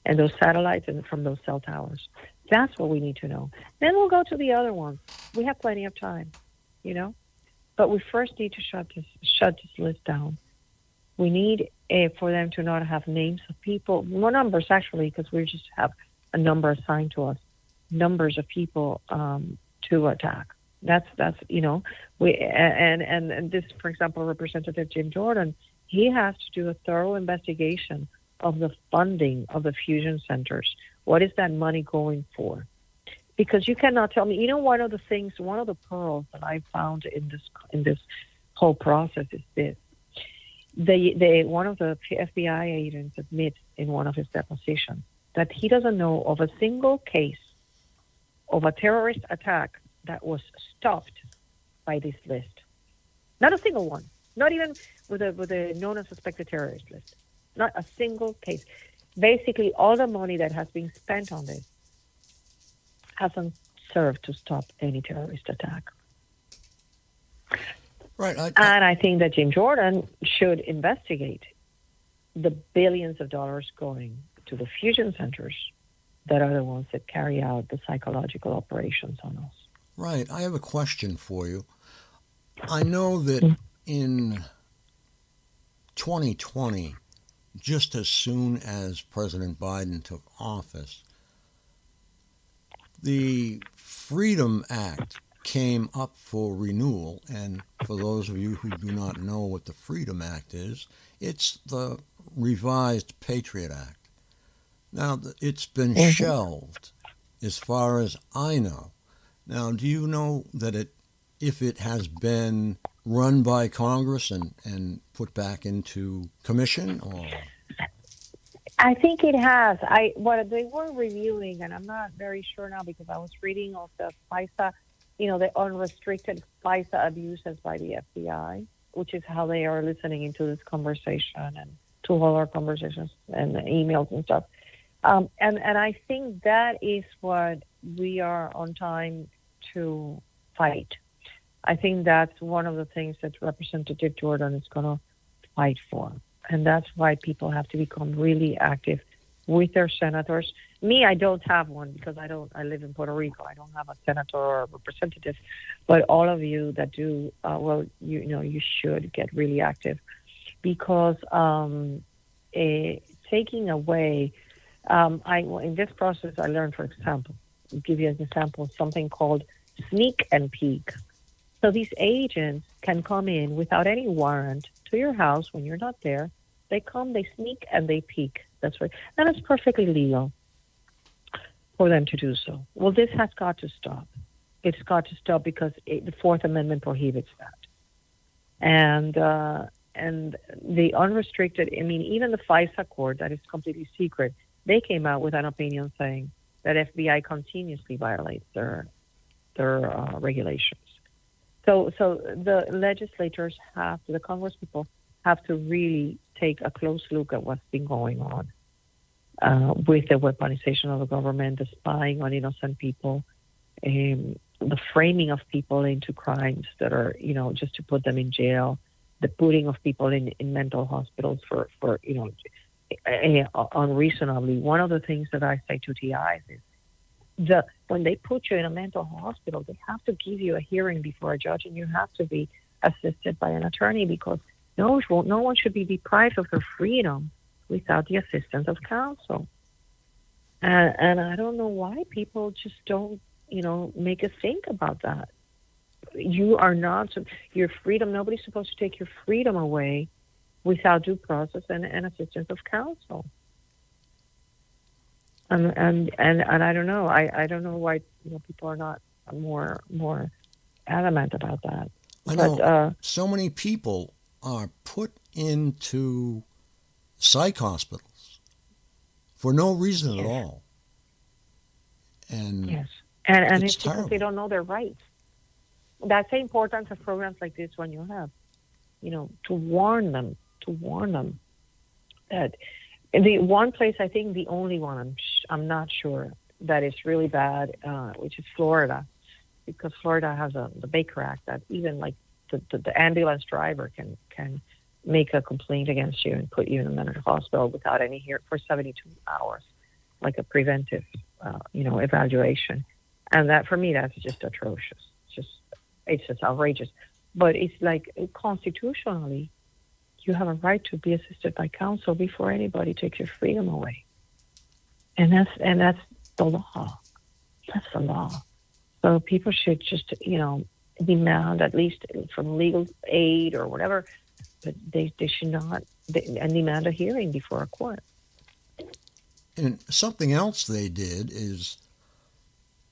[SPEAKER 2] and those satellites and from those cell towers. That's what we need to know. Then we'll go to the other ones. We have plenty of time, But we first need to shut this list down. We need for them to not have names of people, more numbers actually, because we just have a number assigned to us, numbers of people to attack. That's we and this, for example, Representative Jim Jordan, he has to do a thorough investigation of the funding of the fusion centers. What is that money going for? Because you cannot tell me. One of the pearls that I found in this whole process is this. One of the FBI agents admits in one of his depositions that he doesn't know of a single case of a terrorist attack that was stopped by this list. Not a single one. Not even with a known and suspected terrorist list. Not a single case. Basically, all the money that has been spent on this hasn't served to stop any terrorist attack.
[SPEAKER 1] Right.
[SPEAKER 2] And I think that Jim Jordan should investigate the billions of dollars going to the fusion centers that are the ones that carry out the psychological operations on us.
[SPEAKER 1] Right. I have a question for you. I know that in 2020, just as soon as President Biden took office, the Freedom Act came up for renewal. And for those of you who do not know what the Freedom Act is, it's the revised Patriot Act. Now, it's been shelved as far as I know. Now, do you know that if it has been run by Congress and put back into commission, or?
[SPEAKER 2] I think it has. What they were reviewing, and I'm not very sure now because I was reading of the FISA, the unrestricted FISA abuses by the FBI, which is how they are listening into this conversation and to all our conversations and the emails and stuff. And I think that is what we are on time to fight. I think that's one of the things that Representative Jordan is going to fight for. And that's why people have to become really active with their senators. Me, I don't have one because I live in Puerto Rico. I don't have a senator or a representative. But all of you that do, you should get really active because taking away, in this process, I learned, for example, I'll give you an example, something called sneak and peek. So these agents can come in without any warrant to your house when you're not there. They come, they sneak, and they peek. That's right. And it's perfectly legal for them to do so. Well, this has got to stop. It's got to stop because the Fourth Amendment prohibits that. And the unrestricted, even the FISA court that is completely secret, they came out with an opinion saying that FBI continuously violates their regulations. So the legislators the Congress people have to really take a close look at what's been going on with the weaponization of the government, the spying on innocent people, the framing of people into crimes that are, just to put them in jail, the putting of people in mental hospitals for unreasonably. One of the things that I say to TIs is when they put you in a mental hospital, they have to give you a hearing before a judge, and you have to be assisted by an attorney because no one should be deprived of their freedom without the assistance of counsel. And I don't know why people just don't, make us think about that. You are not, your freedom, nobody's supposed to take your freedom away without due process and assistance of counsel. And I don't know. I don't know why people are not more adamant about that.
[SPEAKER 1] I know so many people are put into psych hospitals for no reason at all. And
[SPEAKER 2] yes, and it's
[SPEAKER 1] terrible.
[SPEAKER 2] because they don't know their rights. That's the importance of programs like this when you have, to warn them that the one place, I think the only one, I'm not sure, that is really bad, which is Florida, because Florida has the Baker Act that even like the ambulance driver can make a complaint against you and put you in a mental hospital without any hearing for 72 hours, like a preventive, evaluation. And that, for me, that's just atrocious. It's just outrageous. But it's like constitutionally, you have a right to be assisted by counsel before anybody takes your freedom away. And that's the law. That's the law. So people should just, demand at least from legal aid or whatever, but they should not demand a hearing before a court.
[SPEAKER 1] And something else they did is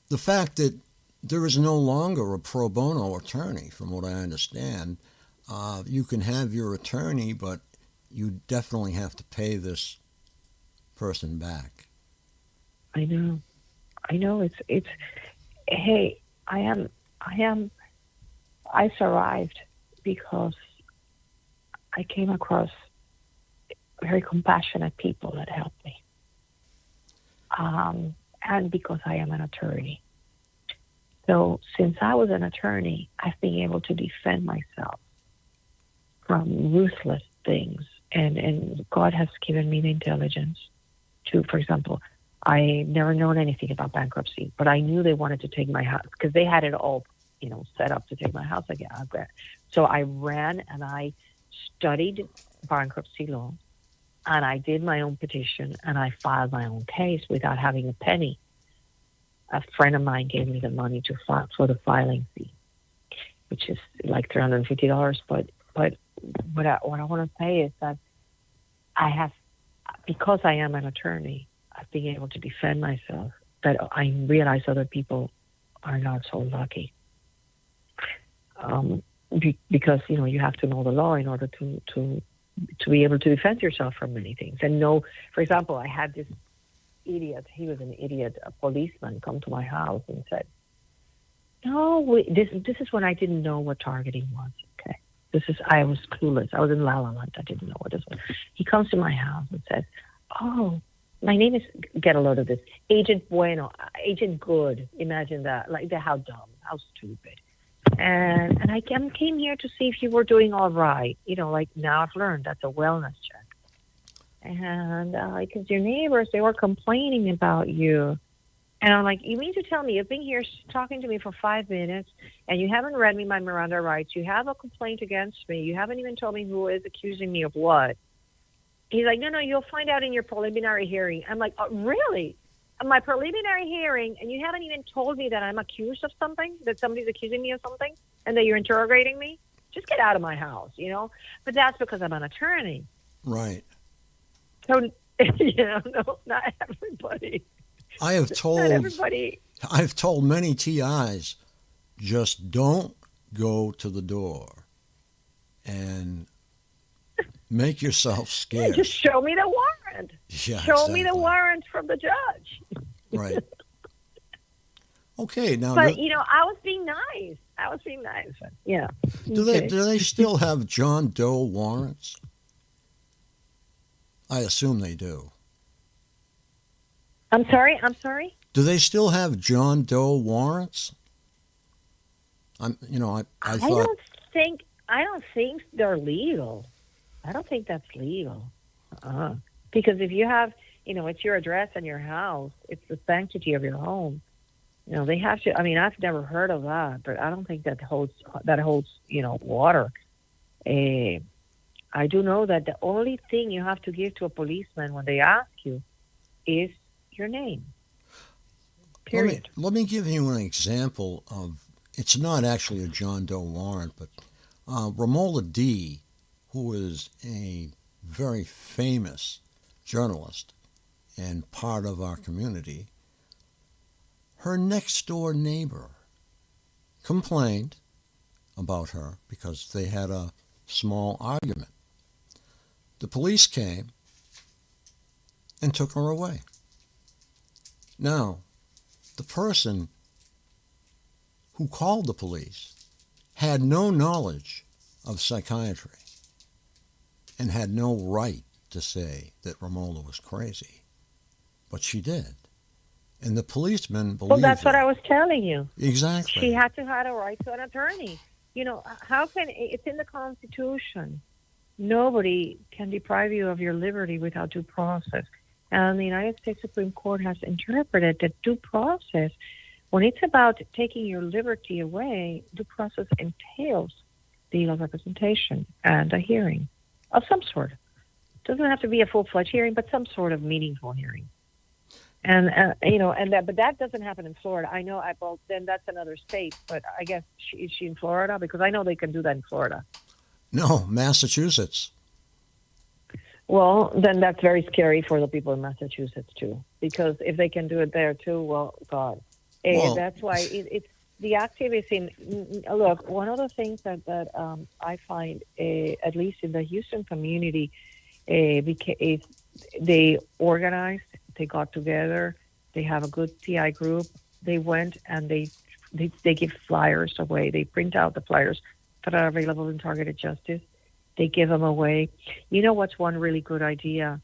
[SPEAKER 1] the fact that there is no longer a pro bono attorney, from what I understand. You can have your attorney, but you definitely have to pay this person back.
[SPEAKER 2] I know. It's. Hey, I survived because I came across very compassionate people that helped me. And because I am an attorney. So since I was an attorney, I've been able to defend myself from ruthless things. And God has given me the intelligence to, for example, I never known anything about bankruptcy, but I knew they wanted to take my house because they had it all, set up to take my house again. So I ran and I studied bankruptcy law, and I did my own petition, and I filed my own case without having a penny. A friend of mine gave me the money to file for the filing fee, which is like $350. But what I want to say is that because I am an attorney, I've been able to defend myself, that I realize other people are not so lucky. Because, you have to know the law in order to be able to defend yourself from many things. And know, for example, I had this idiot, he was an idiot, a policeman, come to my house and said, no, this is when I didn't know what targeting was, okay? I was clueless. I was in La La Land. I didn't know what this was. He comes to my house and says, oh, my name is, get a load of this, Agent Bueno, Agent Good. Imagine that. Like, how dumb, how stupid. And I came here to see if you were doing all right. Like now I've learned that's a wellness check. And because your neighbors, they were complaining about you. And I'm like, you mean to tell me you've been here talking to me for 5 minutes and you haven't read me my Miranda rights? You have a complaint against me. You haven't even told me who is accusing me of what. He's like, no, you'll find out in your preliminary hearing. I'm like, oh, really? My preliminary hearing, and you haven't even told me that I'm accused of something, that somebody's accusing me of something, and that you're interrogating me? Just get out of my house, But that's because I'm an attorney.
[SPEAKER 1] Right.
[SPEAKER 2] So, no, not everybody.
[SPEAKER 1] Not
[SPEAKER 2] everybody.
[SPEAKER 1] I've told many TIs, just don't go to the door and make yourself scared.
[SPEAKER 2] Just show me the warrant.
[SPEAKER 1] Yeah,
[SPEAKER 2] show me the warrant from the judge.
[SPEAKER 1] Right. Okay, now.
[SPEAKER 2] But I was being nice. Yeah.
[SPEAKER 1] Do they still have John Doe warrants? I assume they do.
[SPEAKER 2] I'm sorry.
[SPEAKER 1] Do they still have John Doe warrants? I thought.
[SPEAKER 2] I don't think they're legal. I don't think that's legal. Because if you have, it's your address and your house, it's the sanctity of your home. They have to. I mean, I've never heard of that, but I don't think that holds water. I do know that the only thing you have to give to a policeman when they ask you is your name. Period.
[SPEAKER 1] Let me give you an example of. It's not actually a John Doe warrant, but Romola D., who is a very famous journalist and part of our community, her next-door neighbor complained about her because they had a small argument. The police came and took her away. Now, the person who called the police had no knowledge of psychiatry and had no right to say that Romola was crazy. But she did. And the policeman believed
[SPEAKER 2] Well, that's
[SPEAKER 1] her.
[SPEAKER 2] what I was telling you.
[SPEAKER 1] Exactly.
[SPEAKER 2] She had to have a right to an attorney. How can, it's in the Constitution. Nobody can deprive you of your liberty without due process. And the United States Supreme Court has interpreted that due process, when it's about taking your liberty away, due process entails legal representation and a hearing of some sort. It doesn't have to be a full-fledged hearing, but some sort of meaningful hearing. And but that doesn't happen in Florida. I know. Then that's another state. But I guess is she in Florida? Because I know they can do that in Florida.
[SPEAKER 1] No, Massachusetts.
[SPEAKER 2] Well, then that's very scary for the people in Massachusetts too. Because if they can do it there too, well, God, that's why it's the activism. Look, one of the things that I find, at least in the Houston community, is they organized. They got together. They have a good TI group. They went and they give flyers away. They print out the flyers that are available in Targeted Justice. They give them away. You know what's one really good idea?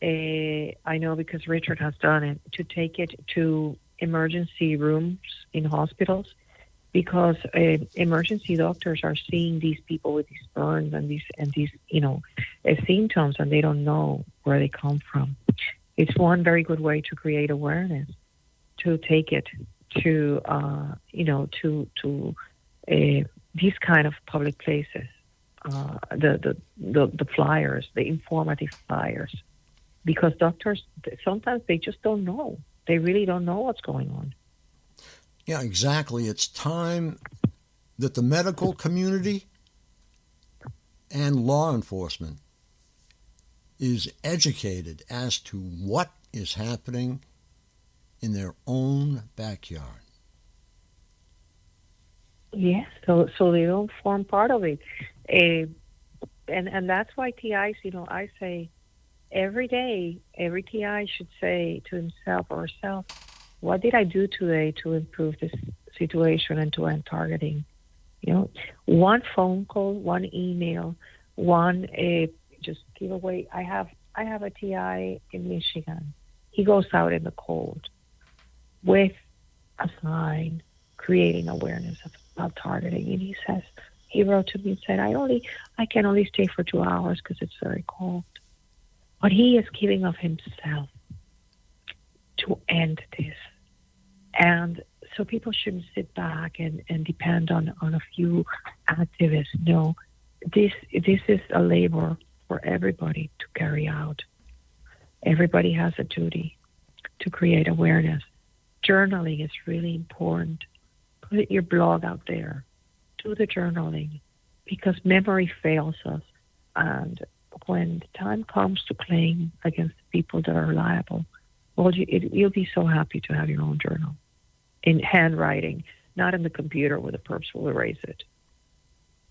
[SPEAKER 2] I know because Richard has done it, to take it to emergency rooms in hospitals, because emergency doctors are seeing these people with these burns and these symptoms, and they don't know where they come from. It's one very good way to create awareness, to take it to these kind of public places, the flyers, the informative flyers, because doctors sometimes they just don't know. They really don't know what's going on.
[SPEAKER 1] Yeah, exactly. It's time that the medical community and law enforcement is educated as to what is happening in their own backyard.
[SPEAKER 2] Yes, so they don't form part of it. And that's why TIs, I say every day, every TI should say to himself or herself, what did I do today to improve this situation and to end targeting? One phone call, one email, one just give away. I have a TI in Michigan. He goes out in the cold with a sign creating awareness about targeting, and he wrote to me and said, I can only stay for 2 hours because it's very cold. But he is giving of himself to end this. And so people shouldn't sit back and depend on a few activists. No, this is a labor for everybody to carry out. Everybody has a duty to create awareness. Journaling is really important. Put your blog out there. Do the journaling, because memory fails us. And when the time comes to claim against the people that are liable, well, you'll be so happy to have your own journal in handwriting, not in the computer where the perps will erase it.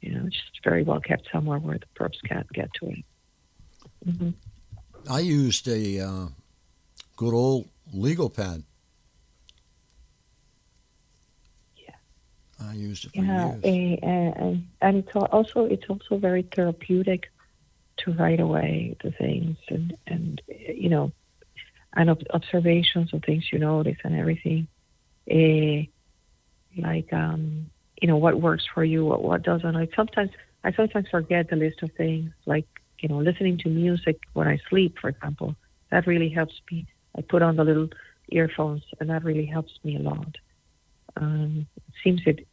[SPEAKER 2] It's just very well kept somewhere where the perps can't get to it. Mm-hmm.
[SPEAKER 1] I used a good old legal pad.
[SPEAKER 2] Yeah.
[SPEAKER 1] I used it for years.
[SPEAKER 2] And it's also very therapeutic to write away the things and observations of things you notice and everything. What works for you, what doesn't. I sometimes forget the list of things, like, listening to music when I sleep, for example. That really helps me. I put on the little earphones, and that really helps me a lot. It seems it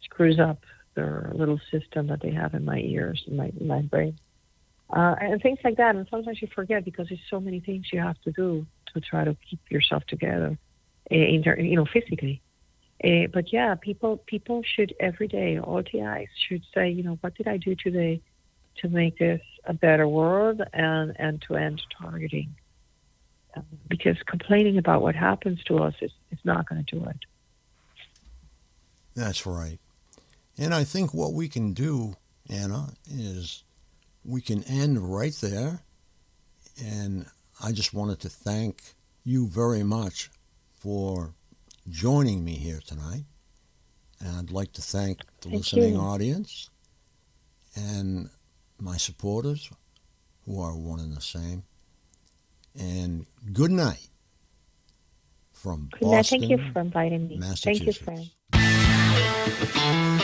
[SPEAKER 2] screws up the little system that they have in my ears, in my brain. And things like that. And sometimes you forget because there's so many things you have to do to try to keep yourself together, physically. But yeah, people should every day, all TIs should say, what did I do today to make this a better world and to end targeting? Because complaining about what happens to us is not going to do it.
[SPEAKER 1] That's right. And I think what we can do, Anna, is we can end right there. And I just wanted to thank you very much for joining me here tonight. And I'd like to thank the listening audience and my supporters, who are one and the same. And good night from Boston,
[SPEAKER 2] Thank you for inviting me.
[SPEAKER 1] Massachusetts.
[SPEAKER 2] Thank you, friend.